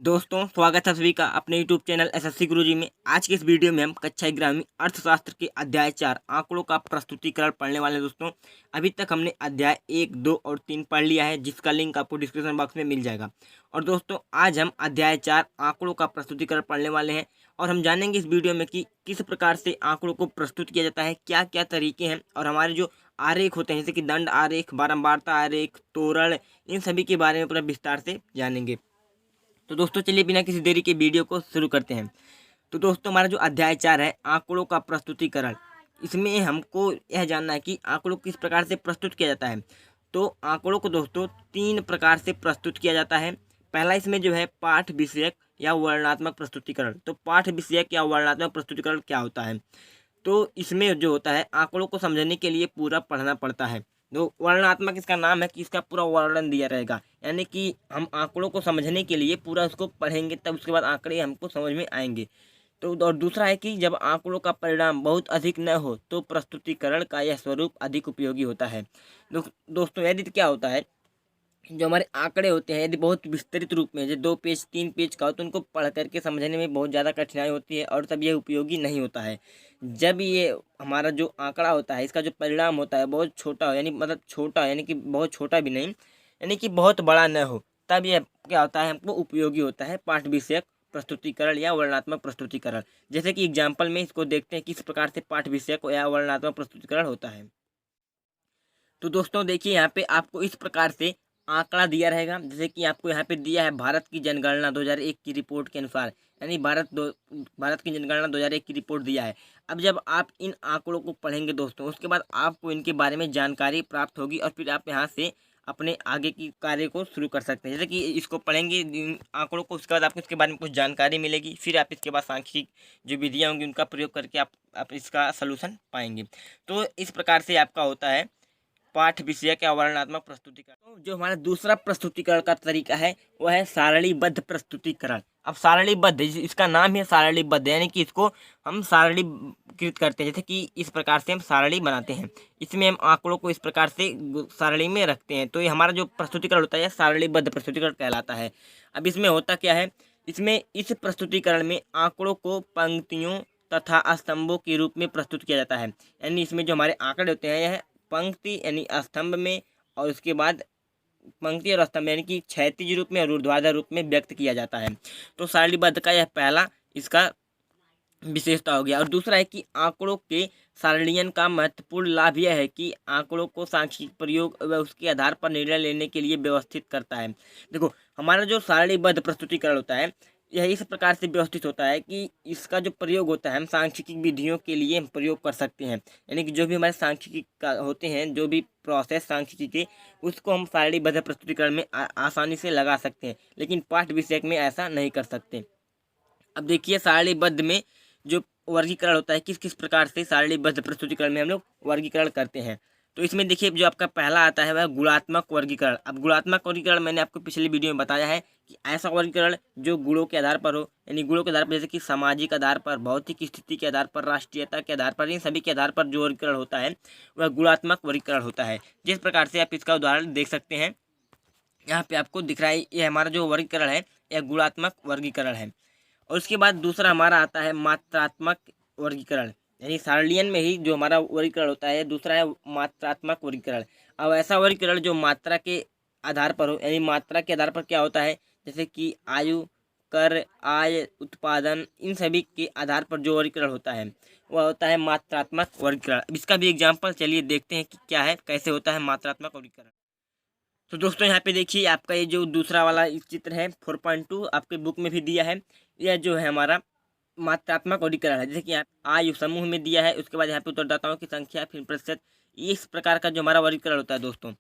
दोस्तों स्वागत है सभी का अपने YouTube चैनल एसएससी गुरुजी में। आज के इस वीडियो में हम कक्षा 11वीं अर्थशास्त्र के अध्याय 4 आंकड़ों का प्रस्तुतिकरण पढ़ने वाले हैं। दोस्तों अभी तक हमने अध्याय 1, 2 और 3 पढ़ लिया है, जिसका लिंक आपको डिस्क्रिप्शन बॉक्स में मिल जाएगा। और दोस्तों आज हम अध्याय 4 आंकड़ों का प्रस्तुतिकरण पढ़ने वाले हैं और हम जानेंगे इस वीडियो में कि किस प्रकार से आंकड़ों को प्रस्तुत किया जाता है, क्या क्या तरीके हैं और हमारे जो आरेख होते हैं जैसे कि दंड आरेख, बारंबारता आरेख, तोरण, इन सभी के बारे में पूरा विस्तार से जानेंगे। तो दोस्तों चलिए बिना किसी देरी के वीडियो को शुरू करते हैं। तो दोस्तों हमारा जो अध्याय 4 है आंकड़ों का प्रस्तुतिकरण, इसमें हमको यह जानना है कि आंकड़ों किस प्रकार से प्रस्तुत किया जाता है। तो आंकड़ों को दोस्तों 3 प्रकार से प्रस्तुत किया जाता है। पहला इसमें जो है पाठ विषयक या वर्णनात्मक प्रस्तुतिकरण। तो पाठ विषयक या वर्णनात्मक प्रस्तुतिकरण क्या होता है? तो इसमें जो होता है आंकड़ों को समझने के लिए पूरा पढ़ना पड़ता है। तो वर्णनात्मक इसका नाम है कि इसका पूरा वर्णन दिया रहेगा, यानी कि हम आंकड़ों को समझने के लिए पूरा उसको पढ़ेंगे, तब उसके बाद आंकड़े हमको समझ में आएंगे। तो और दूसरा है कि जब आंकड़ों का परिणाम बहुत अधिक न हो तो प्रस्तुतिकरण का यह स्वरूप अधिक उपयोगी होता है। दोस्तों यदि क्या होता है, जो हमारे आंकड़े होते हैं यदि बहुत विस्तृत रूप में जो 2 पेज 3 पेज का हो तो उनको पढ़ करके समझने में बहुत ज़्यादा कठिनाई होती है और तब ये उपयोगी नहीं होता है। जब ये हमारा जो आंकड़ा होता है इसका जो परिणाम होता है बहुत छोटा हो, यानी मतलब छोटा यानी कि बहुत छोटा भी नहीं, यानी कि बहुत बड़ा न हो, तब यह क्या होता है हमको उपयोगी होता है पाठ विषयक प्रस्तुतिकरण या वर्णनात्मक प्रस्तुतिकरण। जैसे कि एग्जाम्पल में इसको देखते हैं किस प्रकार से पाठ विषयक या वर्णनात्मक प्रस्तुतिकरण होता है। तो दोस्तों देखिए यहाँ पे आपको इस प्रकार से आंकड़ा दिया रहेगा, जैसे कि आपको यहाँ पे दिया है भारत की जनगणना 2001 की रिपोर्ट के अनुसार, यानी भारत की जनगणना 2001 की रिपोर्ट दिया है। अब जब आप इन आंकड़ों को पढ़ेंगे दोस्तों, उसके बाद आपको इनके बारे में जानकारी प्राप्त होगी और फिर आप यहाँ से अपने आगे की कार्य को शुरू कर सकते हैं। जैसे कि इसको पढ़ेंगे इन आंकड़ों को, उसके बाद आपको इसके बारे में कुछ जानकारी मिलेगी, फिर आप इसके बाद सांख्यिक जो विधियाँ होंगी उनका प्रयोग करके आप इसका सलूशन पाएंगे। तो इस प्रकार से आपका होता है पाठ विषयक या वर्णनात्मक प्रस्तुतिकरण। तो जो हमारा दूसरा प्रस्तुतिकरण का तरीका है वह है सारणीबद्ध प्रस्तुतिकरण। अब सारणीबद्ध, इसका नाम है सारणीबद्ध, यानी कि इसको हम सारणीकृत करते हैं, जैसे कि इस प्रकार से हम सारणी बनाते हैं। इसमें हम आंकड़ों को इस प्रकार से सारणी में रखते हैं। तो ये हमारा जो प्रस्तुतिकरण होता है सारणीबद्ध प्रस्तुतिकरण कहलाता है। अब इसमें होता क्या है, इसमें इस प्रस्तुतिकरण में आंकड़ों को पंक्तियों तथा स्तंभों के रूप में प्रस्तुत किया जाता है। यानी इसमें जो हमारे आंकड़े होते हैं यह पंक्ति यानी स्तंभ में और उसके बाद पंक्ति और स्तंभ यानी कि क्षैतिज रूप में और ऊर्ध्वाधर रूप में व्यक्त किया जाता है। तो सारणीबद्ध का यह पहला इसका विशेषता हो गया। और दूसरा है कि आंकड़ों के सारणीयन का महत्वपूर्ण लाभ यह है कि आंकड़ों को सांख्यिक प्रयोग व उसके आधार पर निर्णय लेने के लिए व्यवस्थित करता है। देखो हमारा जो सारणीबद्ध प्रस्तुतिकरण होता है यह इस प्रकार से व्यवस्थित होता है कि इसका जो प्रयोग होता है हम सांख्यिकी विधियों के लिए हम प्रयोग कर सकते हैं। यानी कि जो भी हमारे सांख्यिकी का होते हैं, जो भी प्रोसेस सांख्यिकी के, उसको हम सारणीबद्ध प्रस्तुतिकरण में आसानी से लगा सकते हैं, लेकिन पाठ विषयक में ऐसा नहीं कर सकते। अब देखिए सारणीबद्ध में जो वर्गीकरण होता है किस किस प्रकार से सारणीबद्ध प्रस्तुतिकरण में हम लोग वर्गीकरण करते हैं। तो इसमें देखिए जो आपका पहला आता है वह गुणात्मक वर्गीकरण। अब गुणात्मक वर्गीकरण मैंने आपको पिछले वीडियो में बताया है कि ऐसा वर्गीकरण जो गुणों के आधार पर हो, यानी गुणों के आधार पर, जैसे कि सामाजिक आधार पर, भौतिक स्थिति के आधार पर, राष्ट्रीयता के आधार पर, इन सभी के आधार पर जो वर्गीकरण होता है वह गुणात्मक वर्गीकरण होता है। जिस प्रकार से आप इसका उदाहरण देख सकते हैं, यहाँ पे आपको दिख रहा है ये हमारा जो वर्गीकरण है यह गुणात्मक वर्गीकरण है। और उसके बाद दूसरा हमारा आता है मात्रात्मक वर्गीकरण, यानी सारणीयन में ही जो हमारा वर्गीकरण होता है दूसरा है मात्रात्मक वर्गीकरण। अब ऐसा वर्गीकरण जो मात्रा के आधार पर हो, यानी मात्रा के आधार पर क्या होता है, जैसे कि आयु, कर, आय, उत्पादन, इन सभी के आधार पर जो वर्गीकरण होता है वह होता है मात्रात्मक वर्गीकरण। इसका भी एग्जाम्पल चलिए देखते हैं कि क्या है, कैसे होता है मात्रात्मक वर्गीकरण। तो दोस्तों यहाँ पे देखिए आपका ये जो दूसरा वाला चित्र है 4.2 आपके बुक में भी दिया है, यह जो है हमारा मात्रात्मक वर्गीकरण है। जैसे कि यहाँ आयु समूह में दिया है, उसके बाद यहाँ पे उत्तरदाताओं की संख्या, फिर प्रतिशत, इस प्रकार का जो हमारा वर्गीकरण होता है दोस्तों।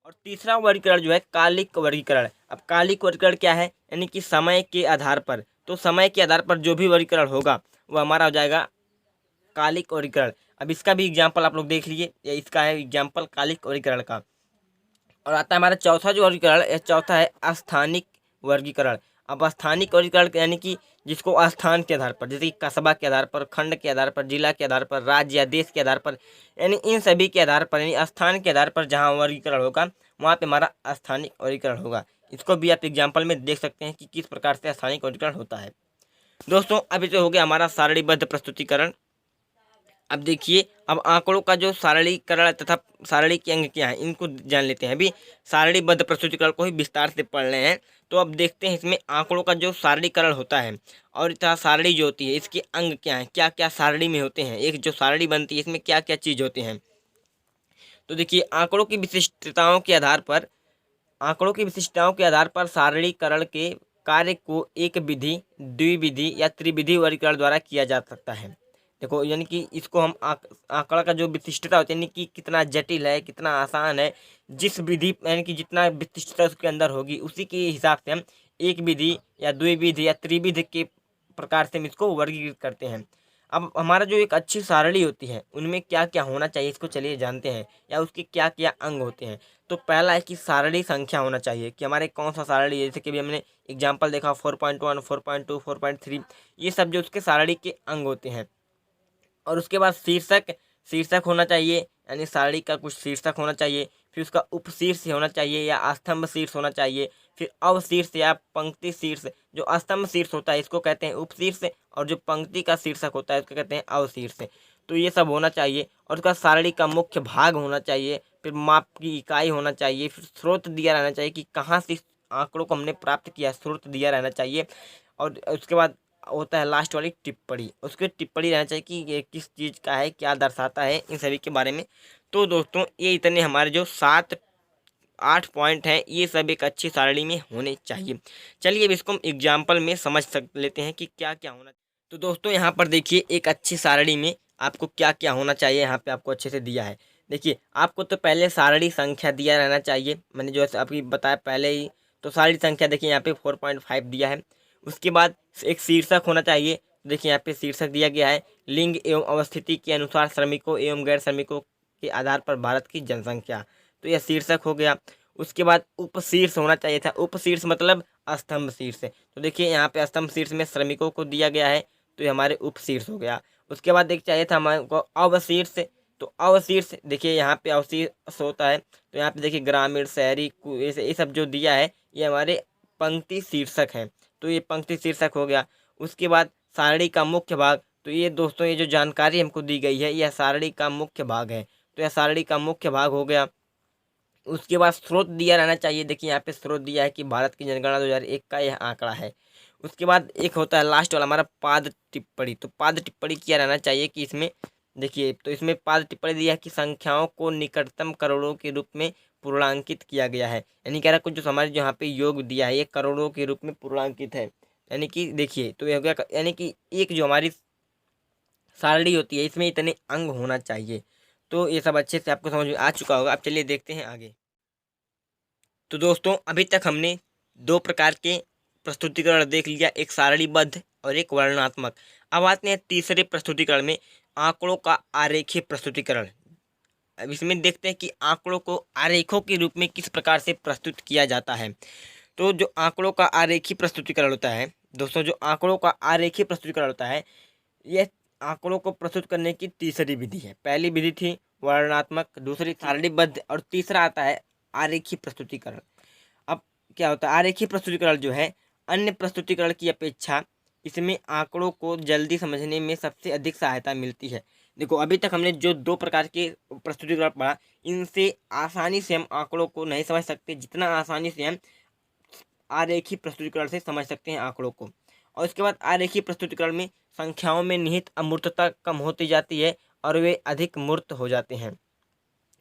और तीसरा वर्गीकरण जो है कालिक वर्गीकरण। अब कालिक वर्गीकरण क्या है, यानी कि समय के आधार पर, तो समय के आधार पर जो भी वर्गीकरण होगा वो हमारा हो जाएगा कालिक वर्गीकरण। अब इसका भी एग्जाम्पल आप लोग देख लीजिए, इसका है एग्जाम्पल कालिक वर्गीकरण का। और आता है हमारा चौथा जो वर्गीकरण, यह चौथा है स्थानिक वर्गीकरण। अब स्थानिक वर्गीकरण यानी कि जिसको स्थान के आधार पर, जैसे कि कस्बा के आधार पर, खंड के आधार पर, जिला के आधार पर, राज्य या देश के आधार पर, यानी इन सभी के आधार पर, यानी स्थान के आधार पर जहाँ वर्गीकरण होगा वहाँ पे हमारा स्थानिक वर्गीकरण होगा। इसको भी आप एग्जाम्पल में देख सकते हैं कि किस प्रकार से स्थानिक वर्गीकरण होता है। दोस्तों अभी तो हो गया हमारा सारणीबद्ध प्रस्तुतिकरण। अब देखिए, अब आंकड़ों का जो सारणीकरण तथा सारणी के अंग क्या है इनको जान लेते हैं। अभी सारणीबद्ध प्रस्तुतिकरण को ही विस्तार से पढ़ रहे हैं, तो अब देखते हैं इसमें आंकड़ों का जो सारणीकरण होता है और तथा सारणी जो होती है इसके अंग क्या हैं, क्या क्या सारणी में होते हैं, एक जो सारणी बनती है इसमें क्या क्या चीज़ होते हैं। तो देखिए, आंकड़ों की विशिष्टताओं के आधार पर सारणीकरण के कार्य को एक विधि, द्विविधि या त्रिविधि वर्गीकरण द्वारा किया जा सकता है। देखो, यानी कि इसको हम आंकड़ा का जो विशिष्टता होती है, यानी कि कितना जटिल है, कितना आसान है, जिस विधि यानी कि जितना विशिष्टता उसके अंदर होगी उसी के हिसाब से हम एक विधि या द्विविधि या त्रिविधि के प्रकार से हम इसको वर्गीकृत करते हैं। अब हमारा जो एक अच्छी सारणी होती है उनमें क्या क्या होना चाहिए इसको चलिए जानते हैं, या उसके क्या क्या अंग होते हैं। तो पहला है कि सारणी संख्या होना चाहिए कि हमारे कौन सा सारणी है, जैसे कि अभी हमने एग्जांपल देखा 4.1, 4.2, 4.3, ये सब जो उसके सारणी के अंग होते हैं। और उसके बाद शीर्षक होना चाहिए, यानी सारणी का कुछ शीर्षक होना चाहिए। फिर उसका उपशीर्ष होना चाहिए या स्तंभ शीर्ष होना चाहिए। फिर अवशीर्ष या पंक्ति शीर्ष, जो स्तंभ शीर्ष होता है इसको कहते हैं उपशीर्ष, और जो पंक्ति का शीर्षक होता है उसको कहते हैं अवशीर्ष। तो ये सब होना चाहिए। और उसका सारणी का मुख्य भाग होना चाहिए। फिर माप की इकाई होना चाहिए। फिर स्रोत दिया रहना चाहिए कि कहाँ से इस आंकड़ों को हमने प्राप्त किया, स्रोत दिया रहना चाहिए। और उसके बाद होता है लास्ट वाली टिप्पणी, उसकी टिप्पणी रहना चाहिए कि ये किस चीज़ का है, क्या दर्शाता है, इन सभी के बारे में। तो दोस्तों ये इतने हमारे जो 7-8 पॉइंट हैं ये सब एक अच्छी सारणी में होने चाहिए। चलिए अब इसको हम एग्जाम्पल में समझ लेते हैं कि क्या क्या होना। तो दोस्तों यहाँ पर देखिए, एक अच्छी सारणी में आपको क्या क्या होना चाहिए, यहाँ पे आपको अच्छे से दिया है। देखिए, आपको तो पहले सारणी संख्या दिया रहना चाहिए, मैंने जो आपकी बताया पहले ही। तो सारणी संख्या देखिए यहाँ पे 4.5 दिया है। उसके बाद एक शीर्षक होना चाहिए। देखिए यहाँ पे शीर्षक दिया गया है, लिंग एवं अवस्थिति के अनुसार श्रमिकों एवं गैर श्रमिकों के आधार पर भारत की जनसंख्या। तो यह शीर्षक हो गया। उसके बाद उपशीर्ष होना चाहिए था। उपशीर्ष मतलब स्तंभ शीर्ष। तो देखिए यहाँ पे स्तंभ शीर्ष में श्रमिकों को दिया गया है, तो ये हमारे उपशीर्ष हो गया। उसके बाद एक चाहिए था हमारे को अवशीर्ष। तो अवशीर्ष देखिए यहाँ पे अवशीर्ष होता है, तो यहाँ पे देखिए ग्रामीण, शहरी, ये सब जो दिया है ये हमारे पंक्ति शीर्षक हैं। तो ये पंक्ति शीर्षक हो गया। उसके बाद सारणी का मुख्य भाग। तो ये दोस्तों ये जो जानकारी हमको दी गई है यह सारणी का मुख्य भाग है, तो यह सारणी का मुख्य भाग हो गया। उसके बाद स्रोत दिया रहना चाहिए। देखिए यहाँ पे स्रोत दिया है कि भारत की जनगणना 2001 का यह आंकड़ा है। उसके बाद एक होता है लास्ट वाला हमारा पाद टिप्पणी। तो पाद टिप्पणी किया रहना चाहिए कि इसमें देखिए, तो इसमें पाद टिप्पणी दिया है कि संख्याओं को निकटतम करोड़ों के रूप में पूर्णांकित किया गया है। यानी कह रहा कुछ जो हमारे जो यहाँ पे योग दिया है ये करोड़ों के रूप में पूर्णांकित है। यानी कि देखिए, तो ये हो गया, यानी कि एक जो हमारी सारणी होती है इसमें इतने अंग होना चाहिए। तो ये सब अच्छे से आपको समझ में आ चुका होगा। अब चलिए देखते हैं आगे। तो दोस्तों अभी तक हमने दो प्रकार के प्रस्तुतिकरण देख लिया, एक सारणीबद्ध और एक वर्णनात्मक। अब आते हैं तीसरे प्रस्तुतिकरण में, आंकड़ों का आरेखीय प्रस्तुतिकरण। अब इसमें देखते हैं कि आंकड़ों को आरेखों के रूप में किस प्रकार से प्रस्तुत किया जाता है। तो जो आंकड़ों का आरेखीय प्रस्तुतिकरण होता है दोस्तों, जो आंकड़ों का आरेखीय प्रस्तुतिकरण होता है, यह आंकड़ों को प्रस्तुत करने की तीसरी विधि है। पहली विधि थी वर्णनात्मक, दूसरी सारणीबद्ध, और तीसरा आता है आरेखीय प्रस्तुतिकरण। अब क्या होता है, आरेखीय प्रस्तुतिकरण जो है अन्य प्रस्तुतिकरण की अपेक्षा इसमें आंकड़ों को जल्दी समझने में सबसे अधिक सहायता मिलती है। देखो, अभी तक हमने जो दो प्रकार के प्रस्तुतिकरण पढ़ा, इनसे आसानी से हम आंकड़ों को नहीं समझ सकते जितना आसानी से हम आरेखीय प्रस्तुतिकरण से समझ सकते हैं आंकड़ों को। और उसके बाद आरेखीय प्रस्तुतिकरण में संख्याओं में निहित अमूर्तता कम होती जाती है और वे अधिक मूर्त हो जाते हैं।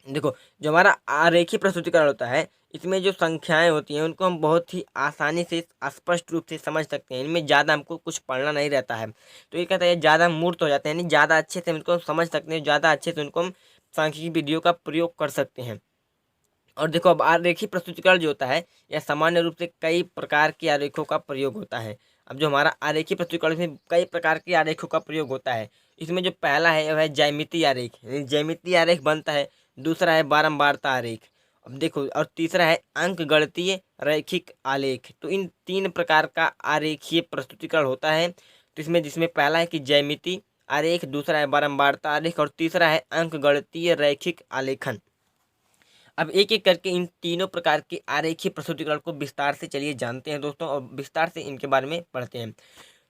देखो, जो हमारा आरेखीय प्रस्तुतिकरण होता है इसमें जो संख्याएं होती हैं उनको हम बहुत ही आसानी से स्पष्ट रूप से समझ सकते हैं, इनमें ज़्यादा हमको कुछ पढ़ना नहीं रहता है। तो ये कहता है ज़्यादा मूर्त हो जाते हैं, यानी ज़्यादा अच्छे से उनको समझ सकते हैं, ज़्यादा अच्छे से उनको हम सांख्यिकी विधियों का प्रयोग कर सकते हैं। और देखो, अब आरेखीय प्रस्तुतिकरण जो होता है यह सामान्य रूप से कई प्रकार के आरेखों का प्रयोग होता है। अब जो हमारा आरेखीय प्रस्तुतिकरण में कई प्रकार के आरेखों का प्रयोग होता है। इसमें जो पहला है वह है ज्यामितीय आरेख, यानी ज्यामितीय आरेख बनता है। दूसरा है बारंबारता आरेख। अब देखो, और तीसरा है अंकगणितीय रैखिक आलेख। तो इन तीन प्रकार का आरेखीय प्रस्तुतिकरण होता है। तो इसमें जिसमें पहला है कि ज्यामितीय आरेख, दूसरा है बारंबारता आरेख, और तीसरा है अंकगणितीय रैखिक आलेखन। अब एक एक करके इन तीनों प्रकार के आरेखीय प्रस्तुतिकरण को विस्तार से चलिए जानते हैं दोस्तों, और विस्तार से इनके बारे में पढ़ते हैं।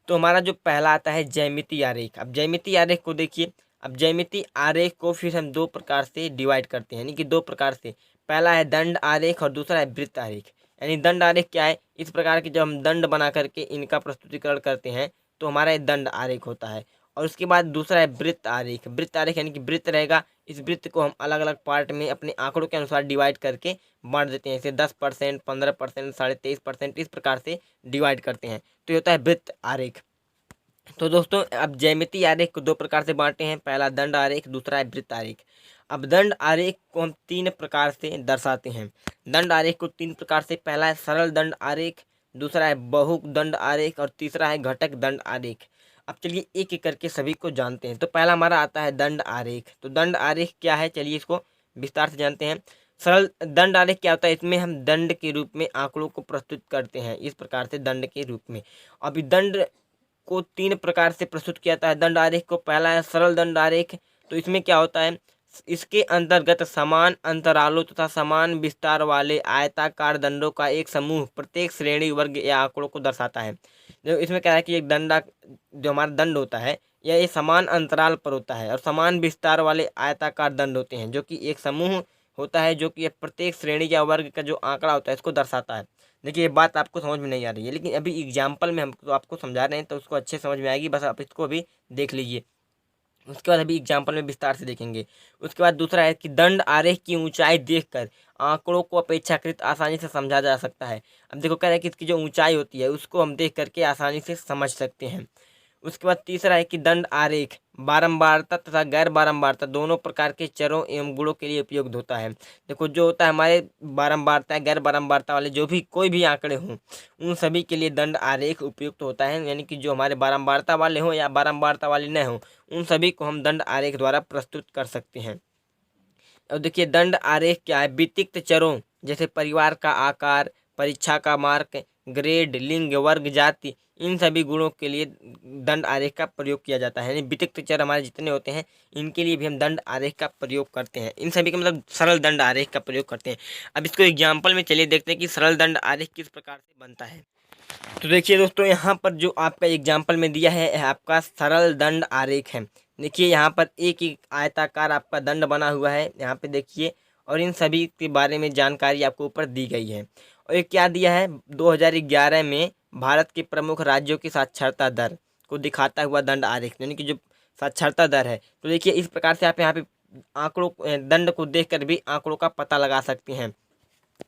तो हमारा जो पहला आता है ज्यामितीय आरेख। अब ज्यामितीय आरेख को देखिए, अब ज्यामितीय आरेख को फिर हम दो प्रकार से डिवाइड करते हैं, यानी कि दो प्रकार से। पहला है दंड आरेख और दूसरा है वृत्त आरेख। यानी दंड आरेख क्या है, इस प्रकार के जब हम दंड बना करके इनका प्रस्तुतिकरण करते हैं तो हमारा ये दंड आरेख होता है। और उसके बाद दूसरा है वृत्त आरेख। वृत्त आरेख यानी कि वृत्त रहेगा, इस वृत्त को हम अलग अलग पार्ट में अपने आंकड़ों के अनुसार डिवाइड करके बांट देते हैं, जैसे 10%, 15%, 23%, इस प्रकार से डिवाइड करते हैं, तो ये होता है वृत्त आरेख। तो दोस्तों अब ज्यामितीय आरेख को दो प्रकार से बांटे हैं, पहला दंड आरेख, दूसरा है वृत्त आरेख। अब दंड आरेख को हम तीन प्रकार से दर्शाते हैं। दंड आरेख को तीन प्रकार से, पहला है सरल दंड आरेख, दूसरा है बहु दंड आरेख और तीसरा है घटक दंड आरेख। अब चलिए एक एक करके सभी को जानते हैं। तो पहला हमारा आता है दंड आरेख। तो दंड आरेख क्या है, चलिए इसको विस्तार से जानते हैं। सरल दंड आरेख क्या होता है, इसमें हम दंड के रूप में आंकड़ों को प्रस्तुत करते हैं, इस प्रकार से दंड के रूप में। अभी दंड को तीन प्रकार से प्रस्तुत किया जाता है दंड आरेख को। पहला है सरल दंड आरेख। तो इसमें क्या होता है, इसके अंतर्गत समान अंतरालों तथा समान विस्तार वाले आयताकार दंडों का एक समूह प्रत्येक श्रेणी वर्ग या आंकड़ों को दर्शाता है। जो इसमें क्या है कि एक दंडा जो हमारा दंड होता है यह एक समान अंतराल पर होता है और समान विस्तार वाले आयताकार दंड होते हैं, जो कि एक समूह होता है, जो कि प्रत्येक श्रेणी या वर्ग का जो आंकड़ा होता है इसको दर्शाता है। देखिए ये बात आपको समझ में नहीं आ रही है, लेकिन अभी एग्जाम्पल में हम तो आपको समझा रहे हैं तो उसको अच्छे समझ में आएगी, बस आप इसको अभी देख लीजिए। उसके बाद अभी एग्जाम्पल में विस्तार से देखेंगे। उसके बाद दूसरा है कि दंड आरेख की ऊंचाई देखकर आंकड़ों को अपेक्षाकृत आसानी से समझा जा सकता है। अब देखो कह रहे हैं कि इसकी जो ऊंचाई होती है उसको हम देख करके आसानी से समझ सकते हैं। उसके बाद तीसरा है कि दंड आरेख बारंबारता तथा गैर बारंबारता दोनों प्रकार के चरों एवं गुणों के लिए उपयुक्त होता है। देखो जो होता है हमारे बारंबारता गैर बारंबारता वाले जो भी कोई भी आंकड़े हों उन सभी के लिए दंड आरेख उपयुक्त होता है, यानी कि जो हमारे बारंबारता वाले हों या बारंबारता वाले न हों उन सभी को हम दंड आरेख द्वारा प्रस्तुत कर सकते हैं। अब देखिए दंड आरेख क्या है, वितिक्त चरों जैसे परिवार का आकार, परीक्षा का मार्क, ग्रेड, लिंग, वर्ग, जाति, इन सभी गुणों के लिए दंड आरेख का प्रयोग किया जाता है। यानी वितिक्त चर हमारे जितने होते हैं इनके लिए भी हम दंड आरेख का प्रयोग करते हैं, इन सभी का मतलब सरल दंड आरेख का प्रयोग करते हैं। अब इसको एग्जाम्पल में चलिए देखते हैं कि सरल दंड आरेख किस प्रकार से बनता है। तो देखिए दोस्तों यहाँ पर जो आपका एग्जाम्पल में दिया है आपका सरल दंड आरेख है। देखिए यहाँ पर एक एक आयताकार आपका दंड बना हुआ है, यहाँ पे देखिए, और इन सभी के बारे में जानकारी आपको ऊपर दी गई है। और ये क्या दिया है, 2011 में भारत के प्रमुख राज्यों की साक्षरता दर को दिखाता हुआ दंड आरेख, यानी कि जो साक्षरता दर है। तो देखिए इस प्रकार से आप यहाँ पे आंकड़ों दंड को देखकर भी आंकड़ों का पता लगा सकते हैं।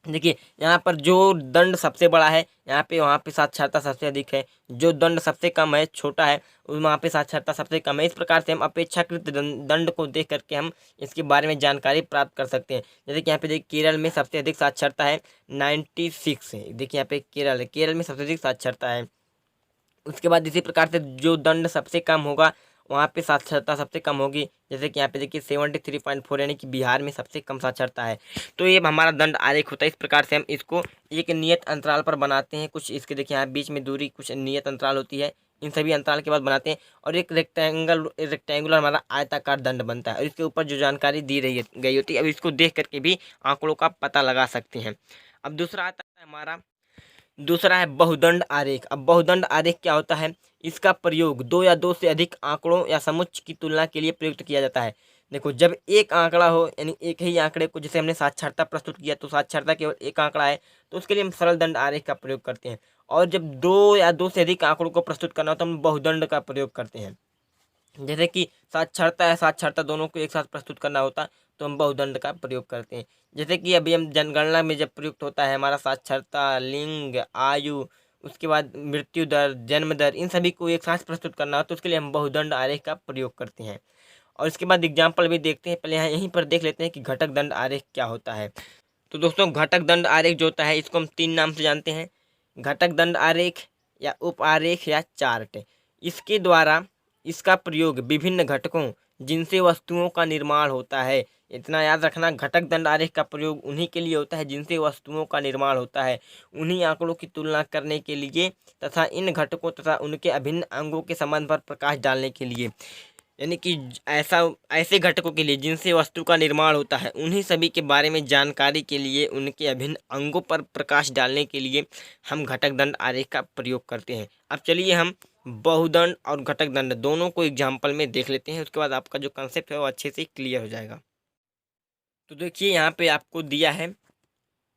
देखिए यहाँ पर जो दंड सबसे बड़ा है यहाँ पे वहाँ पे साक्षरता सबसे अधिक है, जो दंड सबसे कम है छोटा है वहाँ पे साक्षरता सबसे कम है। इस प्रकार से हम अपेक्षाकृत दंड को देख करके हम इसके बारे में जानकारी प्राप्त कर सकते हैं। जैसे कि यहाँ पे देखिए केरल में सबसे अधिक साक्षरता है 96 है। देखिए यहाँ पे केरल है, केरल में सबसे अधिक साक्षरता है। उसके बाद इसी प्रकार से जो दंड सबसे कम होगा वहाँ पे साक्षरता सबसे कम होगी, जैसे कि यहाँ पे देखिए 73.4, यानी कि बिहार में सबसे कम साक्षरता है। तो ये हमारा दंड आरेख होता है। इस प्रकार से हम इसको एक नियत अंतराल पर बनाते हैं, कुछ इसके देखिए यहाँ बीच में दूरी कुछ नियत अंतराल होती है, इन सभी अंतराल के बाद बनाते हैं और एक रेक्टेंगुलर हमारा आयताकार दंड बनता है और इसके ऊपर जो जानकारी दी गई होती है अब इसको देख करके भी आंकड़ों का पता लगा सकते हैं। अब दूसरा आता है हमारा, दूसरा है बहुदंड आरेख। अब बहुदंड आरेख क्या होता है, इसका प्रयोग दो या दो से अधिक आंकड़ों या समुच्चय की तुलना के लिए प्रयुक्त किया जाता है। देखो जब एक आंकड़ा हो यानी एक ही आंकड़े को, जैसे हमने साक्षरता प्रस्तुत किया तो साक्षरता केवल एक आंकड़ा है तो उसके लिए हम सरल दंड आरेख का प्रयोग करते हैं, और जब दो या दो से अधिक आंकड़ों को प्रस्तुत करना हो तो हम बहुदंड का प्रयोग करते हैं। जैसे कि साक्षरता है साक्षरता दोनों को एक साथ प्रस्तुत करना होता तो हम बहुदंड का प्रयोग करते हैं। जैसे कि अभी हम जनगणना में जब प्रयुक्त होता है हमारा साक्षरता, लिंग, आयु, उसके बाद मृत्यु दर, जन्म दर, इन सभी को एक साथ प्रस्तुत करना हो तो उसके लिए हम बहुदंड आरेख का प्रयोग करते हैं। और इसके बाद एग्जाम्पल भी देखते हैं, पहले यहाँ यहीं पर देख लेते हैं कि घटक दंड आरेख क्या होता है। तो दोस्तों घटक दंड आरेख जो होता है इसको हम तीन नाम से जानते हैं, घटक दंड आरेख या उप आरेख या चार्ट। इसके द्वारा इसका प्रयोग विभिन्न घटकों जिनसे वस्तुओं का निर्माण होता है, इतना याद रखना, घटक दंड आरेख का प्रयोग उन्हीं के लिए होता है जिनसे वस्तुओं का निर्माण होता है, उन्हीं आंकड़ों की तुलना करने के लिए तथा इन घटकों तथा उनके अभिन्न अंगों के संबंध पर प्रकाश डालने के लिए। यानी कि ऐसा ऐसे घटकों के लिए जिनसे वस्तु का निर्माण होता है, उन्हीं सभी के बारे में जानकारी के लिए उनके अभिन्न अंगों पर प्रकाश डालने के लिए हम घटक दंड आरेख का प्रयोग करते हैं। अब चलिए हम बहुदंड और घटक दंड दोनों को एग्जाम्पल में देख लेते हैं, उसके बाद आपका जो कंसेप्ट है वो अच्छे से क्लियर हो जाएगा। तो देखिए यहाँ पे आपको दिया है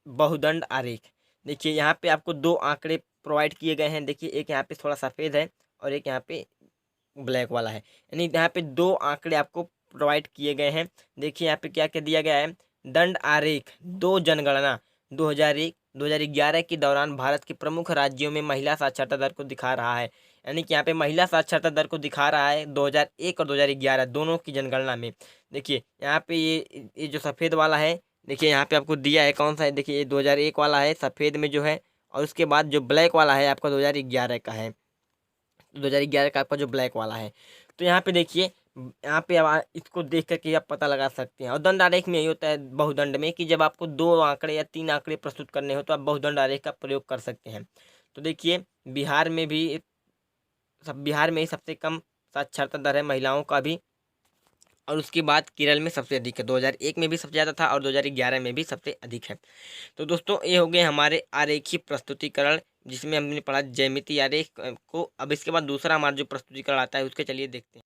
बहुदंड आरेख। देखिए यहाँ पे आपको दो आंकड़े प्रोवाइड किए गए हैं। देखिए एक यहाँ पे थोड़ा सफ़ेद है और एक यहाँ पे ब्लैक वाला है, यानी यहाँ पे दो आंकड़े आपको प्रोवाइड किए गए हैं। देखिए यहाँ पे क्या क्या दिया गया है, दंड आरेख दो जनगणना 2001-2011 के दौरान भारत के प्रमुख राज्यों में महिला साक्षरता दर को दिखा रहा है। यानी कि यहाँ पे महिला साक्षरता दर को दिखा रहा है 2001 और 2011 दोनों की जनगणना में। देखिए यहाँ पे ये जो सफ़ेद वाला है, देखिए यहाँ पे आपको दिया है कौन सा है, देखिए ये 2001 वाला है सफ़ेद में जो है, और उसके बाद जो ब्लैक वाला है आपका 2011 का है, 2011 का आपका जो ब्लैक वाला है। तो यहाँ पे देखिए यहाँ पे अब इसको देख करके आप पता लगा सकते हैं। और दंड आरेख में यही होता है बहुदंड में कि जब आपको दो आंकड़े या तीन आंकड़े प्रस्तुत करने हो तो आप बहुदंड आरेख का प्रयोग कर सकते हैं। तो देखिए बिहार में ही सबसे कम साक्षरता दर है महिलाओं का भी, और उसके बाद केरल में सबसे अधिक है। 2001 में भी सबसे ज़्यादा था और 2011 में भी सबसे अधिक है। तो दोस्तों ये हो गए हमारे आरेखीय प्रस्तुतिकरण, जिसमें हमने पढ़ा ज्यामिति आरेख को। अब इसके बाद दूसरा हमारा जो प्रस्तुतिकरण आता है उसके चलिए देखते हैं।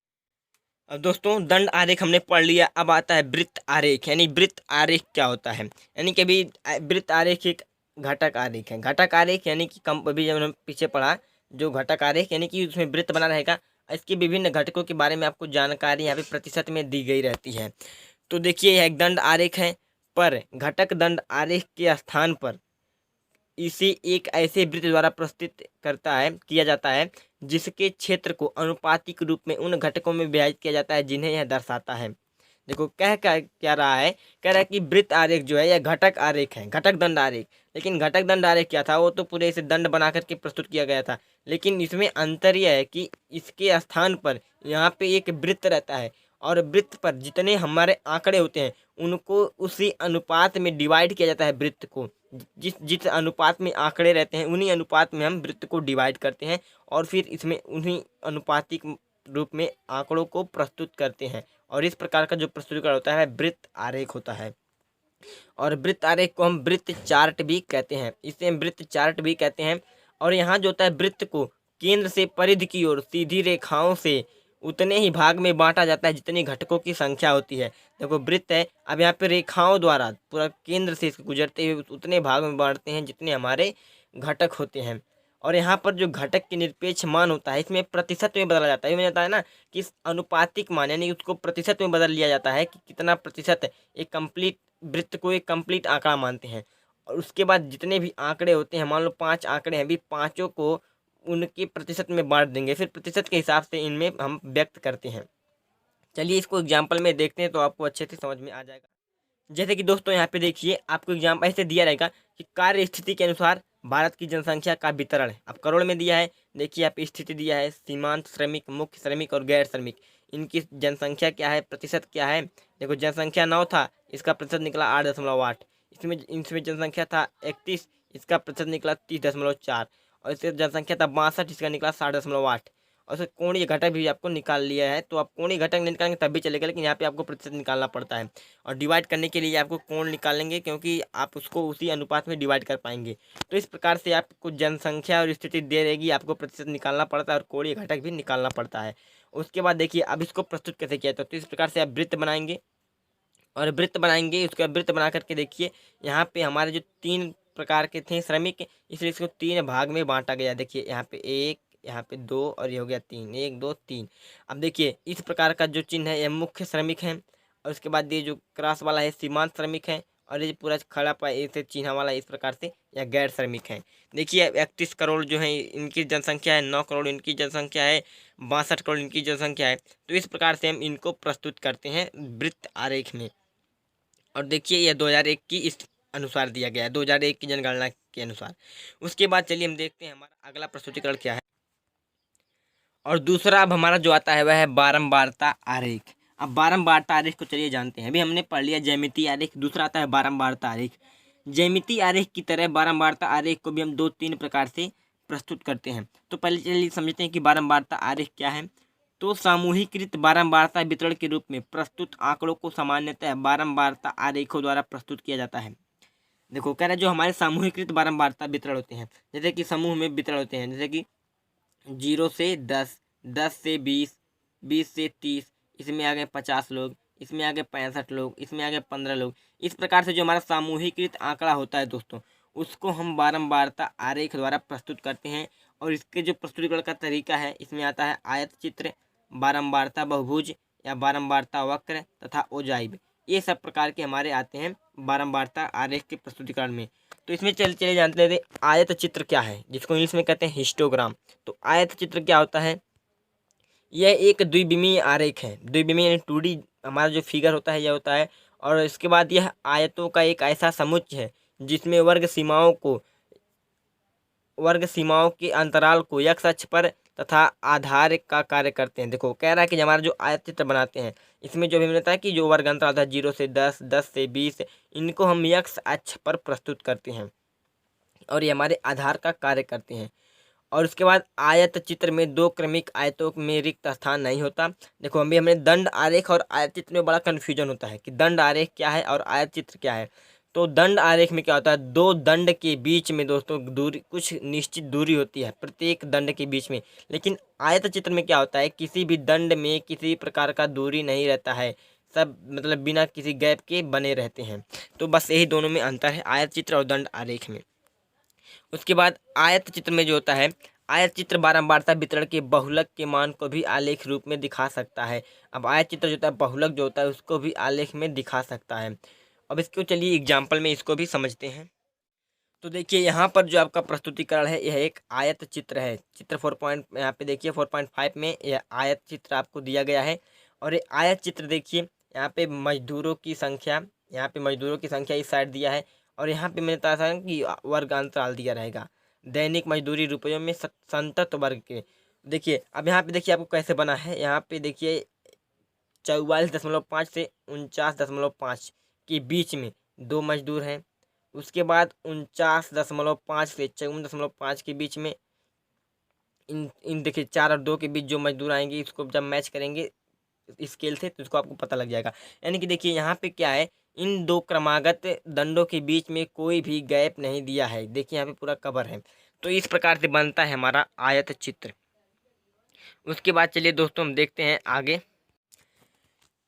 अब दोस्तों दंड आरेख हमने पढ़ लिया, अब आता है वृत्त आरेख। यानी वृत्त आरेख क्या होता है, यानी कि अभी वृत्त आरेख एक घटक आरेख है। घटक आरेख यानी कि कम अभी जब हमने पीछे पढ़ा जो घटक आरेख, यानी कि उसमें वृत्त बना रहेगा, इसके विभिन्न घटकों के बारे में आपको जानकारी यहाँ पे प्रतिशत में दी गई रहती है। तो देखिए यह एक दंड आरेख है, पर घटक दंड आरेख के स्थान पर इसे एक ऐसे वृत्त द्वारा प्रस्तुत किया जाता है जिसके क्षेत्र को अनुपातिक रूप में उन घटकों में विभाजित किया जाता है जिन्हें यह दर्शाता है। देखो कह क्या रहा है, कह रहा है कि वृत्त आरेख जो है यह घटक आरेख है, घटक दंड आरेख। लेकिन घटक दंड आरेख क्या था, वो तो पूरे इसे दंड बना करके प्रस्तुत किया गया था, लेकिन इसमें अंतर यह है कि इसके स्थान पर यहाँ पे एक वृत्त रहता है, और वृत्त पर जितने हमारे आंकड़े होते हैं उनको उसी अनुपात में डिवाइड किया जाता है। वृत्त को जिस जिस अनुपात में आंकड़े रहते हैं उन्हीं अनुपात में हम वृत्त को डिवाइड करते हैं, और फिर इसमें उन्हीं अनुपातिक रूप में आंकड़ों को प्रस्तुत करते हैं, और इस प्रकार का जो प्रस्तुतिकरण होता है वृत्त आरेख होता है। और वृत्त आरेख को हम वृत्त चार्ट भी कहते हैं, इसे हम वृत्त चार्ट भी कहते हैं। और यहाँ जो होता है वृत्त को केंद्र से परिधि की ओर सीधी रेखाओं से उतने ही भाग में बांटा जाता है जितनी घटकों की संख्या होती है। देखो वृत्त है, अब यहाँ पे रेखाओं द्वारा पूरा केंद्र से इसको गुजरते हुए उतने भाग में बांटते हैं जितने हमारे घटक होते हैं। और यहाँ पर जो घटक के निरपेक्ष मान होता है इसमें प्रतिशत में बदला जाता है। ये मैंने बताया ना कि अनुपातिक मान, यानी उसको प्रतिशत में बदल लिया जाता है कि कितना प्रतिशत एक कंप्लीट वृत्त को एक कंप्लीट आंकड़ा मानते हैं। और उसके बाद जितने भी आंकड़े होते हैं, मान लो 5 आंकड़े हैं, भी पाँचों को उनके प्रतिशत में बांट देंगे, फिर प्रतिशत के हिसाब से इनमें हम व्यक्त करते हैं। चलिए इसको एग्जाम्पल में देखते हैं तो आपको अच्छे से समझ में आ जाएगा। जैसे कि दोस्तों यहाँ पे देखिए आपको एग्जाम ऐसे दिया रहेगा कि कार्य स्थिति के अनुसार भारत की जनसंख्या का वितरण है। अब करोड़ में दिया है, देखिए यहाँ पे स्थिति दिया है, सीमांत श्रमिक, मुख्य श्रमिक और गैर श्रमिक, इनकी जनसंख्या क्या है, प्रतिशत क्या है। देखो जनसंख्या 9 था, इसका प्रतिशत निकला 8.8। इसमें जनसंख्या था 31, इसका प्रतिशत निकला 30.4। और इससे जनसंख्या था 62, इसका निकला 60.8। और उसका कोणीय घटक भी आपको निकाल लिया है। तो आप कोणीय घटक नहीं निकालेंगे तब भी चलेगा, लेकिन यहाँ पे आपको प्रतिशत निकालना पड़ता है। और डिवाइड करने के लिए आपको कोण निकालेंगे, क्योंकि आप उसको उसी अनुपात में डिवाइड कर पाएंगे। तो इस प्रकार से आपको जनसंख्या और स्थिति दे रहेगी, आपको प्रतिशत निकालना पड़ता है और कोणीय घटक भी निकालना पड़ता है। उसके बाद देखिए अब इसको प्रस्तुत कैसे किया जाता है। तो इस प्रकार से आप वृत्त बनाएंगे, और वृत्त बनाएंगे उसके बाद वृत्त बना करके देखिए यहाँ पे हमारे जो 3 प्रकार के थे श्रमिक, इसलिए इसको 3 भाग में बांटा गया। देखिए यहाँ पे 1, यहाँ पे 2 और ये हो गया 3, 1 2 3। अब देखिए इस प्रकार का जो चिन्ह है ये मुख्य श्रमिक है, और उसके बाद ये जो क्रॉस वाला है सीमांत श्रमिक है, और ये पूरा खड़ा पा ऐसे चिन्ह वाला इस प्रकार से यह गैर श्रमिक है। देखिए 31 करोड़ जो है इनकी जनसंख्या है, 9 करोड़ इनकी जनसंख्या है, 62 करोड़ इनकी जनसंख्या है। तो इस प्रकार से हम इनको प्रस्तुत करते हैं वृत्त आरेख में। और देखिए यह 2001 की इस अनुसार दिया गया है, 2001 की जनगणना के अनुसार। उसके बाद चलिए हम देखते हैं हमारा अगला प्रस्तुतिकरण क्या है। और दूसरा अब हमारा जो आता है वह है बारंबारता आरेख। अब बारंबारता आरेख को चलिए जानते हैं। अभी हमने पढ़ लिया ज्यामितीय आरेख, दूसरा आता है बारंबारता आरेख। ज्यामितीय आरेख की तरह बारंबारता आरेख को भी हम 2 3 प्रकार से प्रस्तुत करते हैं। तो पहले चलिए समझते हैं कि बारंबारता आरेख क्या है। तो सामूहिकृत बारंबारता वितरण के रूप में प्रस्तुत आंकड़ों को सामान्यतः बारंबारता आरेखों द्वारा प्रस्तुत किया जाता है। देखो कह रहा है जो हमारे सामूहिकृत बारंबारता वितरण होते हैं, जैसे कि समूह में वितरण होते हैं, जैसे कि 0 से 10, 10 से 20, 20 से 30, इसमें आ गए 50 लोग, इसमें आ गए 65 लोग, इसमें आ गए 15 लोग। इस प्रकार से जो हमारा सामूहिकृत आंकड़ा होता है दोस्तों, उसको हम बारंबारता आरेख द्वारा प्रस्तुत करते हैं। और इसके जो प्रस्तुतिकरण का तरीका है, इसमें आता है आयत चित्र, बारंबारता बहुभुज या बारंबारता वक्र तथा ओजाइब। ये सब प्रकार के हमारे आते हैं बारंबारता आरेख के प्रस्तुतिकरण में। तो इसमें चले जानते थे आयत चित्र क्या है, जिसको इंग्लिश में कहते हैं हिस्टोग्राम। तो आयत चित्र क्या होता है? यह एक द्विविमीय आरेख है। द्विविमीय यानी 2D हमारा जो फिगर होता है यह होता है। और इसके बाद यह आयतों का एक ऐसा समुच्चय है जिसमें वर्ग सीमाओं के अंतराल को x अक्ष पर तथा आधार का कार्य करते हैं। देखो कह रहा है कि हमारा जो आयत चित्र बनाते हैं, इसमें जो भी मिलता है कि जो वर्ग अंतराल था 0 से 10, 10 से 20, इनको हम x अक्ष पर प्रस्तुत करते हैं और ये हमारे आधार का कार्य करते हैं। और उसके बाद आयत चित्र में दो क्रमिक आयतों में रिक्त स्थान नहीं होता। देखो हमने दंड आरेख और आयत चित्र में बड़ा कन्फ्यूजन होता है कि दंड आरेख क्या है और आयत चित्र क्या है। तो दंड आरेख में क्या होता है, दो दंड के बीच में दोस्तों दूरी, कुछ निश्चित दूरी होती है प्रत्येक दंड के बीच में। लेकिन आयत चित्र में क्या होता है, किसी भी दंड में किसी प्रकार का दूरी नहीं रहता है, सब मतलब बिना किसी गैप के बने रहते हैं। तो बस यही दोनों में अंतर है, आयत चित्र और दंड आरेख में। उसके बाद आयत चित्र में जो होता है, आयत चित्र बारंबारता वितरण के बहुलक के मान को भी आलेख रूप में दिखा सकता है। अब आयत चित्र जो होता है बहुलक जो होता है उसको भी आलेख में दिखा सकता है। अब इसको चलिए एग्जाम्पल में इसको भी समझते हैं। तो देखिए यहाँ पर जो आपका प्रस्तुतिकरण है यह एक आयत चित्र है। चित्र 4 यहाँ पे देखिए 4.5 में यह आयत चित्र आपको दिया गया है। और ये आयत चित्र देखिए यहाँ पे मजदूरों की संख्या, यहाँ पे मजदूरों की संख्या इस साइड दिया है और यहाँ पे मैंने बताया था कि वर्ग अंतराल दिया रहेगा। दैनिक मजदूरी रुपयों में संतत वर्ग के। देखिए अब यहाँ पे देखिए आपको कैसे बना है, यहाँ पे देखिए 44.5 से 49.5 के बीच में दो मजदूर हैं। उसके बाद 49.5 से 54.5 के बीच में इन देखिए 4 और 2 के बीच जो मजदूर आएंगे, इसको जब मैच करेंगे स्केल से तो इसको आपको पता लग जाएगा। यानी कि देखिए यहाँ पे क्या है, इन दो क्रमागत दंडों के बीच में कोई भी गैप नहीं दिया है। देखिए यहाँ पे पूरा कवर है। तो इस प्रकार से बनता है हमारा आयत चित्र। उसके बाद चलिए दोस्तों हम देखते हैं आगे।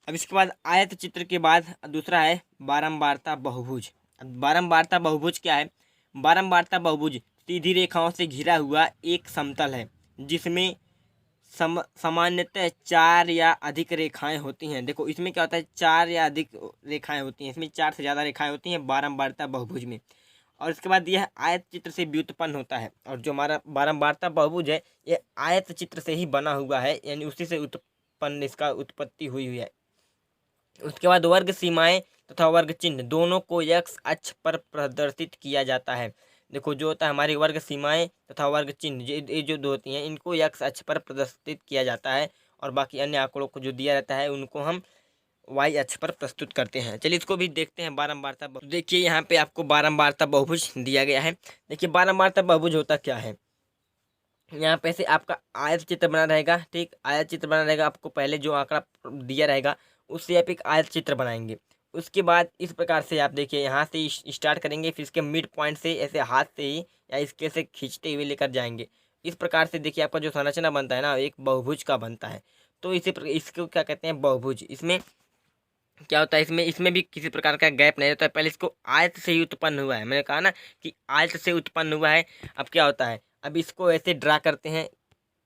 अब इसके बाद आयत चित्र के बाद दूसरा है बारंबारता बहुभुज। अब बारंबारता बहुभुज क्या है? बारंबारता बहुभुज सीधी रेखाओं से घिरा हुआ एक समतल है जिसमें सामान्यतः 4 या अधिक रेखाएं होती हैं। देखो इसमें क्या होता है, 4 या अधिक रेखाएं होती हैं, इसमें 4 से ज़्यादा रेखाएं होती हैं बारंबारता बहुभुज में। और इसके बाद यह आयत चित्र से व्युत्पन्न होता है। और जो हमारा बारंबारता बहुभुज है यह आयत चित्र से ही बना हुआ है, यानी उसी से उत्पन्न इसका उत्पत्ति हुई है। उसके बाद वर्ग सीमाएं तथा वर्ग चिन्ह दोनों को x अक्ष पर प्रदर्शित किया जाता है। देखो जो होता है हमारी वर्ग सीमाएं तथा वर्ग चिन्ह ये जो दो होती हैं इनको x अक्ष पर प्रदर्शित किया जाता है और बाकी अन्य आंकड़ों को जो दिया रहता है उनको हम y अक्ष पर प्रस्तुत करते हैं। चलिए इसको भी देखते हैं बारंबारता बहुभुज। देखिए यहाँ पे आपको बारंबारता बहुभुज दिया गया है। देखिए बारंबारता बहुभुज होता क्या है, यहाँ पे से आपका आयत चित्र बना रहेगा। ठीक, आयत चित्र बना रहेगा, आपको पहले जो आंकड़ा दिया रहेगा उससे आप एक आयत चित्र बनाएंगे। उसके बाद इस प्रकार से आप देखिए यहाँ से स्टार्ट करेंगे, फिर इसके मिड पॉइंट से ऐसे हाथ से ही या इसके से खींचते हुए लेकर जाएंगे। इस प्रकार से देखिए आपका जो संरचना बनता है ना एक बहुभुज का बनता है। तो इसको क्या कहते हैं, बहुभुज। इसमें क्या होता है, इसमें भी किसी प्रकार का गैप नहीं होता है। पहले इसको आयत से ही उत्पन्न हुआ है, मैंने कहा ना कि आयत से उत्पन्न हुआ है। अब क्या होता है, अब इसको ऐसे ड्रा करते हैं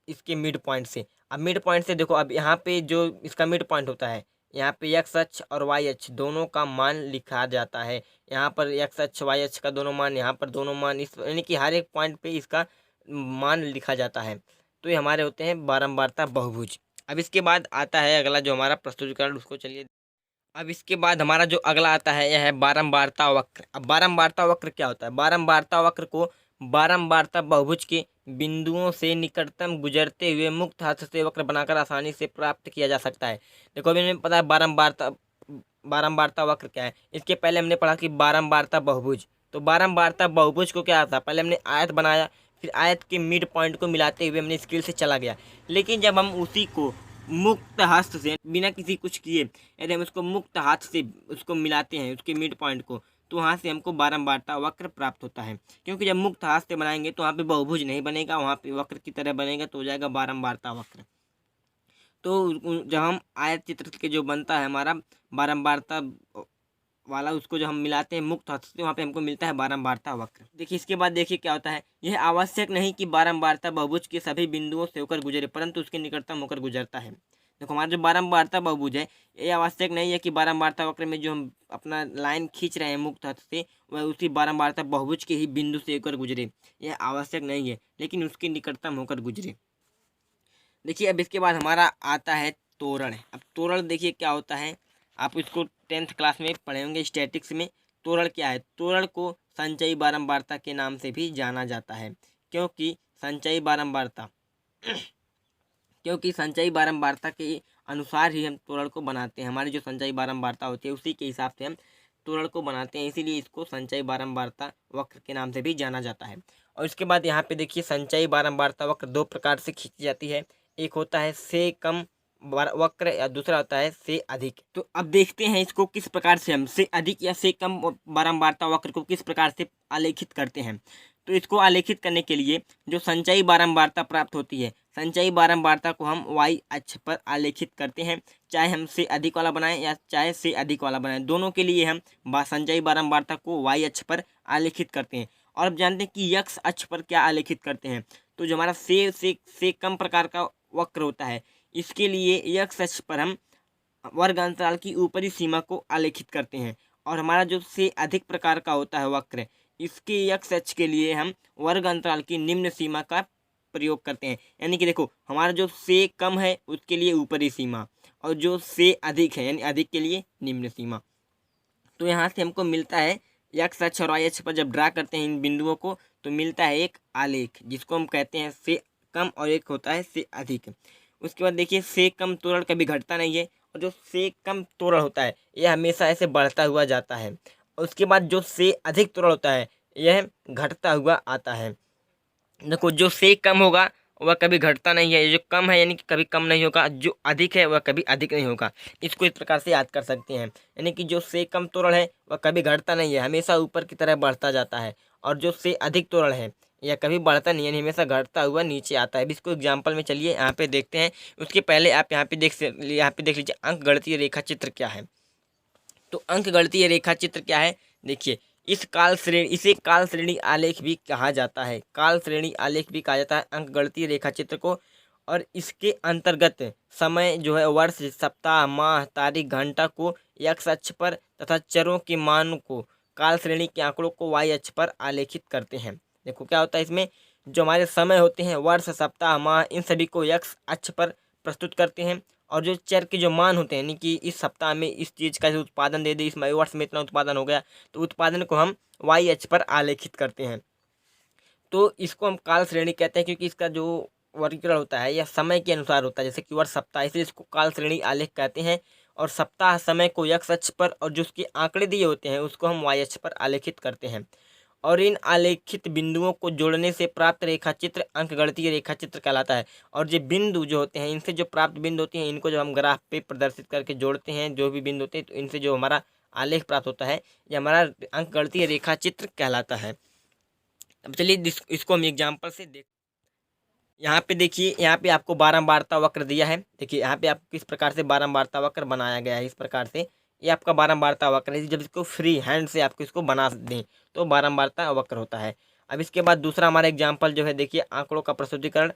इसके मिड पॉइंट से। अब मिड पॉइंट से देखो अब यहाँ पे जो इसका मिड पॉइंट होता है यहाँ पे x अक्ष और y अक्ष दोनों का मान लिखा जाता है। यहाँ पर x अक्ष y अक्ष का दोनों मान, यहाँ पर दोनों मान, इस यानी कि हर एक पॉइंट पे इसका मान लिखा जाता है। तो ये हमारे होते हैं बारंबारता बहुभुज। अब इसके बाद आता है अगला जो हमारा प्रस्तुतिकरण, उसको चलिए। अब इसके बाद हमारा जो अगला आता है यह है बारंबारता वक्र। अब बारंबारता वक्र क्या होता है, बारंबारता वक्र को बारंबारता बहुभुज के बिंदुओं से निकटतम गुजरते हुए मुक्त हाथ से वक्र बनाकर आसानी से प्राप्त किया जा सकता है। देखो अभी हमें पता है बारंबारता वक्र क्या है। इसके पहले हमने पढ़ा कि बारंबारता बहुभुज। तो बारंबारता बहुभुज को क्या था, पहले हमने आयत बनाया, फिर आयत के मिड पॉइंट को मिलाते हुए हमने स्केल से चला गया। लेकिन जब हम उसी को मुक्त हस्त से बिना किसी कुछ किए यदि हम उसको मुक्त हाथ से उसको मिलाते हैं उसके मिड पॉइंट को, तो वहाँ से हमको बारंबारता वक्र प्राप्त होता है। क्योंकि जब मुक्त हाथ से बनाएंगे तो वहाँ पे बहुभुज नहीं बनेगा, वहाँ पे वक्र की तरह बनेगा, तो हो जाएगा बारंबारता वक्र। तो जब हम आयत चित्र के जो बनता है हमारा बारंबारता वाला, उसको जो हम मिलाते हैं मुक्त हाथ से, वहाँ पे हमको मिलता है बारंबारता वक्र। देखिए इसके बाद देखिए क्या होता है, यह आवश्यक नहीं कि बारंबारता बहुभुज के सभी बिंदुओं से होकर गुजरे, परंतु उसके निकटतम होकर गुजरता है। देखो हमारा जो बारंबारता बहुभुज है, ये आवश्यक नहीं है कि बारंबारता वक्र में जो हम अपना लाइन खींच रहे हैं मुक्त हाथ से, वह उसी बारंबारता बहुभुज के ही बिंदु से होकर गुजरे, यह आवश्यक नहीं है, लेकिन उसके निकटतम होकर गुजरे। देखिए अब इसके बाद हमारा आता है तोरण। अब तोरण देखिए क्या होता है, आप इसको 10th क्लास में पढ़े होंगे स्टैटिक्स में। तोरण क्या है, तोरण को संचयी बारंबारता के नाम से भी जाना जाता है, क्योंकि संचयी बारंबारता क्योंकि संचयी बारंबारता के अनुसार ही हम तोरण को बनाते हैं। हमारी जो संचयी बारंबारता होती है उसी के हिसाब से हम तोरण को बनाते हैं, इसीलिए इसको संचयी बारंबारता वक्र के नाम से भी जाना जाता है। और इसके बाद यहाँ पे देखिए संचयी बारंबारता वक्र दो प्रकार से खींची जाती है, एक होता है से कम वक्र या दूसरा होता है से अधिक। तो अब देखते हैं इसको किस प्रकार से हम से अधिक या से कम बारंबारता वक्र को किस प्रकार से आलेखित करते हैं। तो इसको आलेखित करने के लिए जो संचयी बारंबारता प्राप्त होती है, संचयी बारंबारता को हम y अक्ष पर आलेखित करते हैं, चाहे हम से अधिक वाला बनाएं या चाहे से अधिक वाला बनाएं, दोनों के लिए हम संचयी बारंबारता को y अक्ष पर आलेखित करते हैं। और अब जानते हैं कि x अक्ष पर क्या आलेखित करते हैं। तो जो हमारा से कम प्रकार का वक्र होता है, इसके लिए x अक्ष पर हम वर्ग अंतराल की ऊपरी सीमा को आलेखित करते हैं, और हमारा जो से अधिक प्रकार का होता है वक्र, इसके x अक्ष के लिए हम वर्ग अंतराल की निम्न सीमा का प्रयोग करते हैं। यानी कि देखो हमारा जो से कम है उसके लिए ऊपरी सीमा, और जो से अधिक है यानी अधिक के लिए निम्न सीमा। तो यहाँ से हमको मिलता है x अक्ष और y अक्ष पर जब ड्रा करते हैं इन बिंदुओं को, तो मिलता है एक आलेख, जिसको हम कहते हैं से कम, और एक होता है से अधिक। उसके बाद देखिए से कम त्वरण कभी घटता नहीं है, और जो से कम त्वरण होता है यह हमेशा ऐसे बढ़ता हुआ जाता है। और उसके बाद जो से अधिक त्वरण होता है यह घटता हुआ आता है। देखो जो से कम होगा वह कभी घटता नहीं है, जो कम है यानी कि कभी कम नहीं होगा, जो अधिक है वह कभी अधिक नहीं होगा। इसको इस प्रकार से याद कर सकते हैं, यानी कि जो से कम त्वरण है वह कभी घटता नहीं है, हमेशा ऊपर की तरह बढ़ता जाता है, और जो से अधिक त्वरण है यह कभी बढ़ता नहीं है, हमेशा घटता हुआ नीचे आता है। अब इसको एग्जाम्पल में चलिए यहाँ पे देखते हैं। उसके पहले आप यहाँ पे देख लीजिए अंकगणितीय रेखा चित्र क्या है। तो अंकगणितीय रेखा चित्र क्या है, देखिए इसे काल श्रेणी आलेख भी कहा जाता है, काल श्रेणी आलेख भी कहा जाता है अंकगणितीय रेखा चित्र को। और इसके अंतर्गत समय जो है वर्ष, सप्ताह, माह, तारीख, घंटा को x अक्ष पर तथा चरों के मान को काल श्रेणी के आंकड़ों को y अक्ष पर आलेखित करते हैं। देखो क्या होता है इसमें, जो हमारे समय होते हैं वर्ष, सप्ताह, माह, इन सभी को x अक्ष पर प्रस्तुत करते हैं, और जो चर के जो मान होते हैं यानी कि इस सप्ताह में इस चीज़ का उत्पादन दे दे, इस वर्ष में इतना उत्पादन हो गया, तो उत्पादन को हम y अक्ष पर आलेखित करते हैं। तो इसको हम काल श्रेणी कहते हैं, क्योंकि इसका जो वर्गीकरण होता है यह समय के अनुसार होता है, जैसे कि वर्ष, सप्ताह, इसलिए इसको काल श्रेणी आलेख कहते हैं। और सप्ताह समय को x अक्ष पर, और जो उसके आंकड़े दिए होते हैं उसको हम y अक्ष पर आलेखित करते हैं। और इन आलेखित बिंदुओं को जोड़ने से प्राप्त रेखा चित्र अंकगणितीय रेखा चित्र कहलाता है। और ये बिंदु जो होते हैं, इनसे जो प्राप्त बिंदु होती हैं, इनको जब हम ग्राफ पे प्रदर्शित करके जोड़ते हैं, जो भी बिंदु होते हैं, तो इनसे जो हमारा आलेख प्राप्त होता है यह हमारा अंकगणितीय रेखा चित्र कहलाता है। अब चलिए इसको हम एग्जाम्पल से देख, यहाँ पे देखिए, यहाँ पे आपको बारंबारता वक्र दिया है। देखिए यहाँ पे आपको किस प्रकार से बारंबारता वक्र बनाया गया है, इस प्रकार से ये आपका बारंबारता वक्र है। जब इसको फ्री हैंड से आपको इसको बना दें तो बारंबारता वक्र होता है। अब इसके बाद दूसरा हमारा एग्जाम्पल जो है, देखिए आंकड़ों का प्रस्तुतिकरण।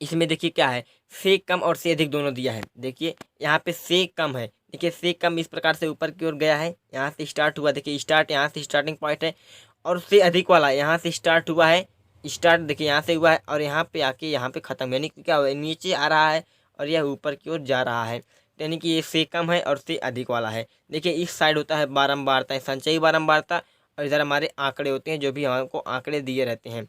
इसमें देखिए क्या है, से कम और से अधिक दोनों दिया है। देखिए यहाँ पे से कम है, देखिए से कम इस प्रकार से ऊपर की ओर गया है, यहाँ से स्टार्ट हुआ, देखिए स्टार्ट यहाँ से स्टार्टिंग पॉइंट है। और से अधिक वाला यहाँ से स्टार्ट हुआ है, स्टार्ट देखिए यहाँ से हुआ है, और यहाँ पे आके यहाँ पे ख़त्म, यानी कि क्या हुआ, नीचे आ रहा है और यह ऊपर की ओर जा रहा है। यानी कि ये से कम है और से अधिक वाला है। देखिए इस साइड होता है बारंबारता, संचयी बारंबारता, और इधर हमारे आंकड़े होते हैं, जो भी हमको आंकड़े दिए रहते हैं।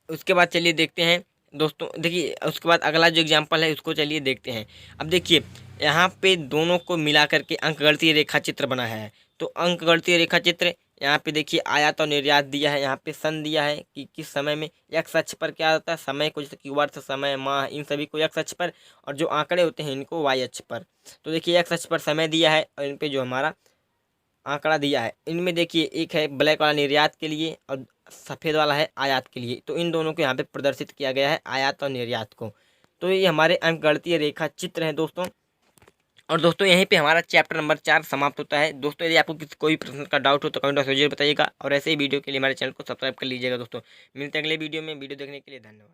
उसके बाद चलिए देखते हैं दोस्तों, देखिए उसके बाद अगला जो एग्जाम्पल है उसको चलिए देखते हैं। अब देखिए यहाँ पे दोनों को मिला करके अंकगणितीय रेखा चित्र बना है। तो अंकगणितीय रेखा चित्र यहाँ पे देखिए आयात और निर्यात दिया है, यहाँ पे सन दिया है कि किस समय में। एक्स अक्ष पर क्या होता है, समय को, जैसे कि वर्ष, समय, माह, इन सभी को एक्स अक्ष पर, और जो आंकड़े होते हैं इनको वाई अक्ष पर। तो देखिए एक्स अक्ष पर समय दिया है और इन पे जो हमारा आंकड़ा दिया है। इनमें देखिए एक है ब्लैक वाला निर्यात के लिए और सफ़ेद वाला है आयात के लिए। तो इन दोनों को यहाँ पे प्रदर्शित किया गया है, आयात और निर्यात को। तो ये हमारे अंकगणितीय रेखा चित्र हैं दोस्तों। और दोस्तों यहीं पे हमारा चैप्टर नंबर 4 समाप्त होता है। दोस्तों यदि आपको किसी कोई प्रश्न का डाउट हो तो कमेंट बॉक्स में जरूर बताइएगा, और ऐसे ही वीडियो के लिए हमारे चैनल को सब्सक्राइब कर लीजिएगा दोस्तों। मिलते हैं अगले वीडियो में। वीडियो देखने के लिए धन्यवाद।